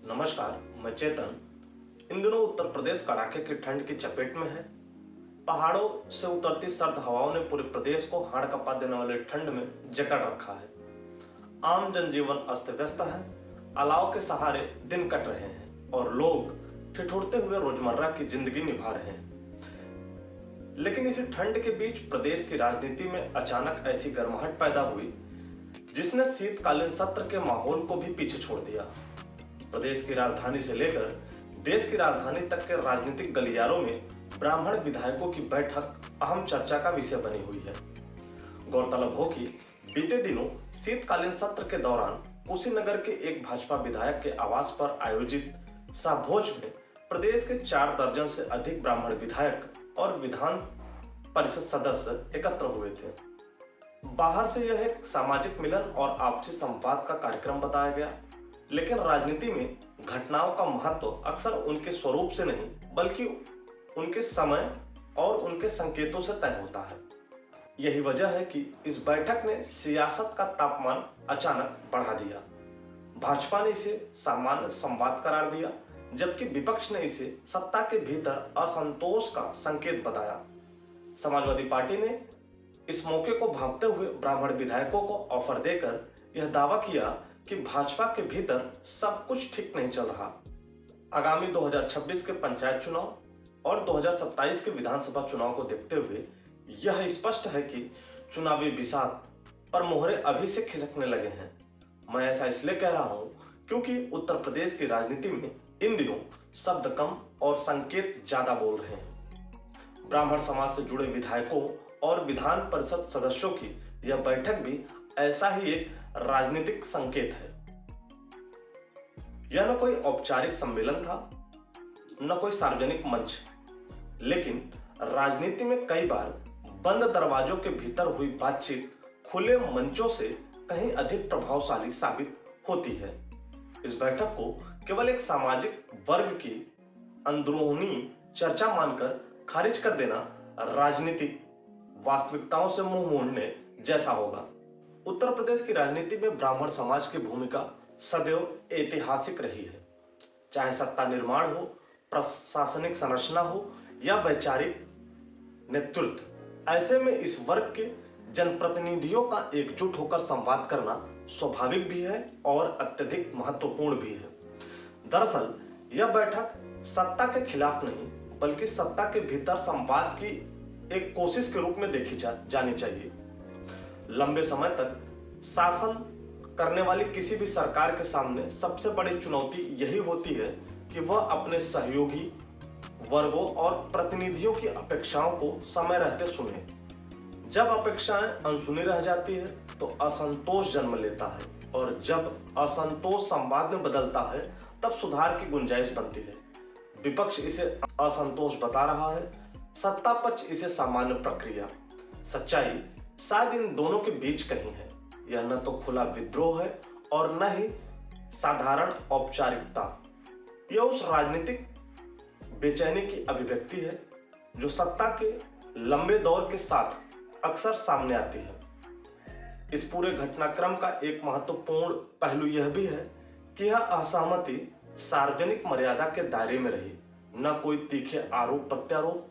नमस्कार, मैं चेतन। इन दिनों उत्तर प्रदेश कड़ाके की ठंड की चपेट में है। पहाड़ों से उतरती सर्द हवाओं ने पूरे प्रदेश को हाड़ कपा देने वाली ठंड में जकड़ रखा है। आम जनजीवन अस्त व्यस्त है, अलाव के सहारे दिन कट रहे हैं और लोग ठिठुरते हुए रोजमर्रा की जिंदगी निभा रहे हैं। लेकिन इसी ठंड के बीच प्रदेश की राजनीति में अचानक ऐसी गर्माहट पैदा हुई जिसने शीतकालीन सत्र के माहौल को भी पीछे छोड़ दिया। प्रदेश की राजधानी से लेकर देश की राजधानी तक के राजनीतिक गलियारों में ब्राह्मण विधायकों की बैठक अहम चर्चा का विषय बनी हुई है। गौरतलब हो कि बीते दिनों शीतकालीन सत्र के दौरान कुशीनगर के एक भाजपा विधायक के आवास पर आयोजित सहभोज में प्रदेश के 4 दर्जन से अधिक ब्राह्मण विधायक और विधान परिषद सदस्य एकत्र हुए थे। बाहर से यह एक सामाजिक मिलन और आपसी संवाद का कार्यक्रम बताया गया, लेकिन राजनीति में घटनाओं का महत्व अक्सर उनके स्वरूप से नहीं बल्कि उनके समय और उनके संकेतों से तय होता है। यही वजह है कि इस बैठक ने सियासत का तापमान अचानक बढ़ा दिया। भाजपा ने इसे सामान्य संवाद करार दिया, जबकि विपक्ष ने इसे सत्ता के भीतर असंतोष का संकेत बताया। समाजवादी पार्टी ने इस मौके को भांपते हुए ब्राह्मण विधायकों को ऑफर देकर यह दावा किया कि भाजपा के भीतर सब कुछ ठीक नहीं चल रहा। आगामी 2026 के पंचायत चुनाव और 2027 के विधानसभा चुनाव को देखते हुए यह स्पष्ट है कि चुनावी बिसात पर मोहरे अभी से खिसकने लगे हैं। मैं ऐसा इसलिए कह रहा हूं क्योंकि उत्तर प्रदेश की राजनीति में इन दिनों शब्द कम और संकेत ज्यादा बोल रहे हैं। ब्राह्मण समाज से जुड़े विधायकों और विधान परिषद सदस्यों की यह बैठक भी ऐसा ही एक राजनीतिक संकेत है। यह न कोई औपचारिक सम्मेलन था, न कोई सार्वजनिक मंच, लेकिन राजनीति में कई बार बंद दरवाजों के भीतर हुई बातचीत खुले मंचों से कहीं अधिक प्रभावशाली साबित होती है। इस बैठक को केवल एक सामाजिक वर्ग की अंदरूनी चर्चा मानकर खारिज कर देना राजनीतिक वास्तविकताओं से मुंह मोड़ने जैसा होगा। उत्तर प्रदेश की राजनीति में ब्राह्मण समाज की भूमिका सदैव ऐतिहासिक रही है, चाहे सत्ता निर्माण हो, प्रशासनिक संरचना हो या वैचारिक नेतृत्व। ऐसे में इस वर्ग के जनप्रतिनिधियों का एकजुट होकर संवाद करना स्वाभाविक भी है और अत्यधिक महत्वपूर्ण भी है। दरअसल यह बैठक सत्ता के खिलाफ नहीं बल्कि सत्ता के भीतर संवाद की एक कोशिश के रूप में देखी जानी चाहिए। लंबे समय तक शासन करने वाली किसी भी सरकार के सामने सबसे बड़ी चुनौती यही होती है कि वह अपने सहयोगी वर्गों और प्रतिनिधियों की अपेक्षाओं को समय रहते सुने। जब अपेक्षाएं अनसुनी रह जाती है तो असंतोष जन्म लेता है और जब असंतोष संवाद में बदलता है तब सुधार की गुंजाइश बनती है। विपक्ष इसे असंतोष बता रहा है, सत्ता पक्ष इसे सामान्य प्रक्रिया। सच्चाई शायद इन दोनों के बीच कहीं है। यह न तो खुला विद्रोह है और न ही साधारण औपचारिकता। यह उस राजनीतिक बेचैनी की अभिव्यक्ति है जो सत्ता के लंबे दौर के साथ अक्सर सामने आती है। इस पूरे घटनाक्रम का एक महत्वपूर्ण पहलू यह भी है कि यह असहमति सार्वजनिक मर्यादा के दायरे में रही। न कोई तीखे आरोप प्रत्यारोप,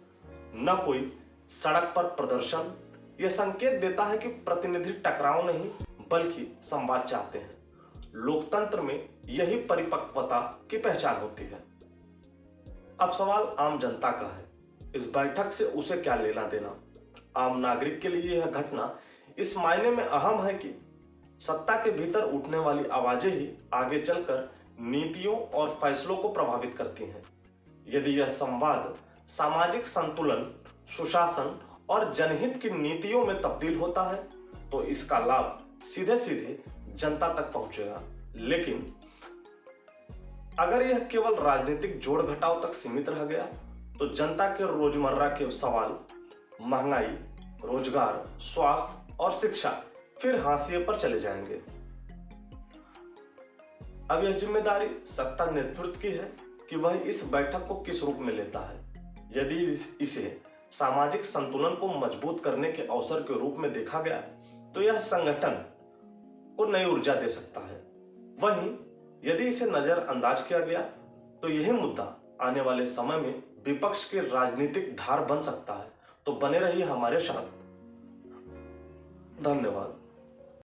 न कोई सड़क पर प्रदर्शन। यह संकेत देता है कि प्रतिनिधि टकराव नहीं बल्कि संवाद चाहते हैं। लोकतंत्र में यही परिपक्वता की पहचान होती है। अब सवाल आम जनता का है, इस बैठक से उसे क्या लेना देना। आम नागरिक के लिए यह घटना इस मायने में अहम है कि सत्ता के भीतर उठने वाली आवाजें ही आगे चलकर नीतियों और फैसलों को प्रभावित करती हैं। यदि यह संवाद सामाजिक संतुलन, सुशासन और जनहित की नीतियों में तब्दील होता है तो इसका लाभ सीधे सीधे जनता तक पहुंचेगा। लेकिन अगर यह केवल राजनीतिक जोड़ घटाव तक सीमित रह गया तो जनता के रोजमर्रा के सवाल, महंगाई, रोजगार, स्वास्थ्य और शिक्षा फिर हाशिए पर चले जाएंगे। अब यह जिम्मेदारी सत्ता नेतृत्व की है कि वह इस बैठक को किस रूप में लेता है। यदि इसे सामाजिक संतुलन को मजबूत करने के अवसर के रूप में देखा गया तो यह संगठन को नई ऊर्जा दे सकता है। वहीं यदि इसे नजरअंदाज किया गया तो यही मुद्दा आने वाले समय में विपक्ष की राजनीतिक धार बन सकता है। तो बने रहिए हमारे साथ। धन्यवाद।